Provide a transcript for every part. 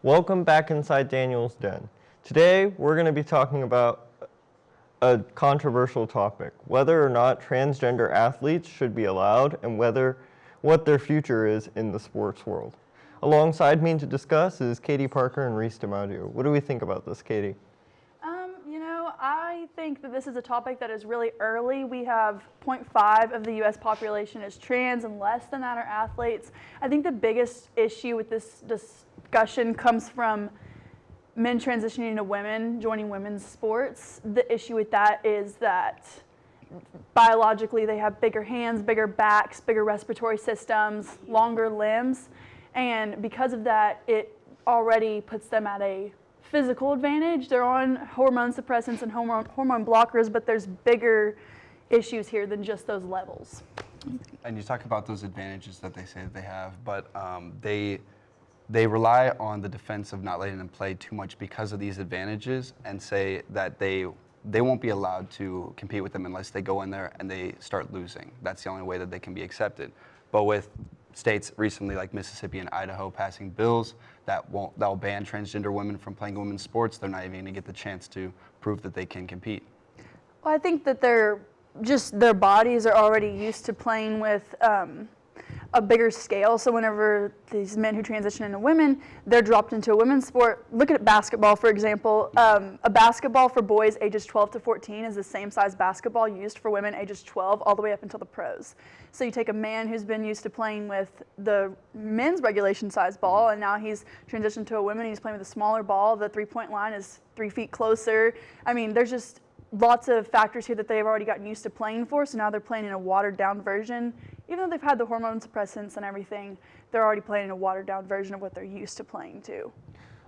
Welcome back inside Daniel's Den. Today, we're going to be talking about a controversial topic, whether or not transgender athletes should be allowed and what their future is in the sports world. Alongside me to discuss is Katie Parker and Reese Domengeaux. What do we think about this, Katie? I think that this is a topic that is really early. We have 0.5 of the U.S. population is trans, and less than that are athletes. I think the biggest issue with this discussion comes from men transitioning to women, joining women's sports. The issue with that is that biologically they have bigger hands, bigger backs, bigger respiratory systems, longer limbs, and because of that, it already puts them at a physical advantage. They're on hormone suppressants and hormone blockers, but there's bigger issues here than just those levels. And you talk about those advantages that they say that they have, but they rely on the defense of not letting them play too much because of these advantages, and say that they won't be allowed to compete with them unless they go in there and they start losing. That's the only way that they can be accepted. But with states recently like Mississippi and Idaho passing bills that'll ban transgender women from playing women's sports, they're not even going to get the chance to prove that they can compete. Well, I think that their bodies are already used to playing with a bigger scale. So whenever these men who transition into women, they're dropped into a women's sport. Look at basketball, for example. A basketball for boys ages 12 to 14 is the same size basketball used for women ages 12 all the way up until the pros. So you take a man who's been used to playing with the men's regulation size ball, and now he's transitioned to a woman, he's playing with a smaller ball. The three-point line is 3 feet closer. I mean, there's just lots of factors here that they've already gotten used to playing for, so now they're playing in a watered-down version. Even though they've had the hormone suppressants and everything, they're already playing in a watered-down version of what they're used to playing too.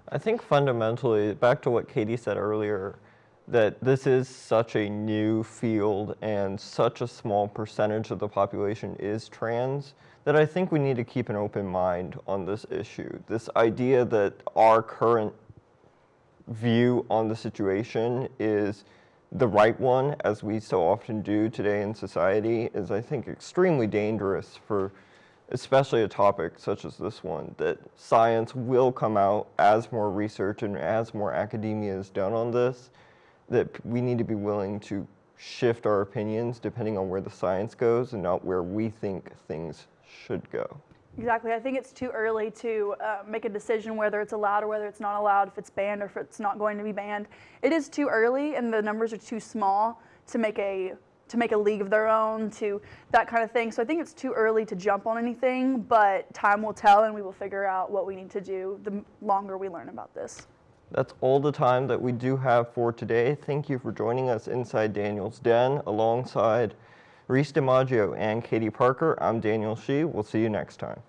I think fundamentally, back to what Katie said earlier, that this is such a new field and such a small percentage of the population is trans, that I think we need to keep an open mind on this issue. This idea that our current view on the situation is the right one, as we so often do today in society, is, I think, extremely dangerous for especially a topic such as this one, that science will come out as more research and as more academia is done on this, that we need to be willing to shift our opinions depending on where the science goes and not where we think things should go. Exactly. I think it's too early to make a decision whether it's allowed or whether it's not allowed, if it's banned or if it's not going to be banned. It is too early, and the numbers are too small to make a league of their own, to that kind of thing. So I think it's too early to jump on anything, but time will tell, and we will figure out what we need to do the longer we learn about this. That's all the time that we do have for today. Thank you for joining us inside Daniel's Den alongside Reese Domengeaux and Katie Parker. I'm Daniel Shee. We'll see you next time.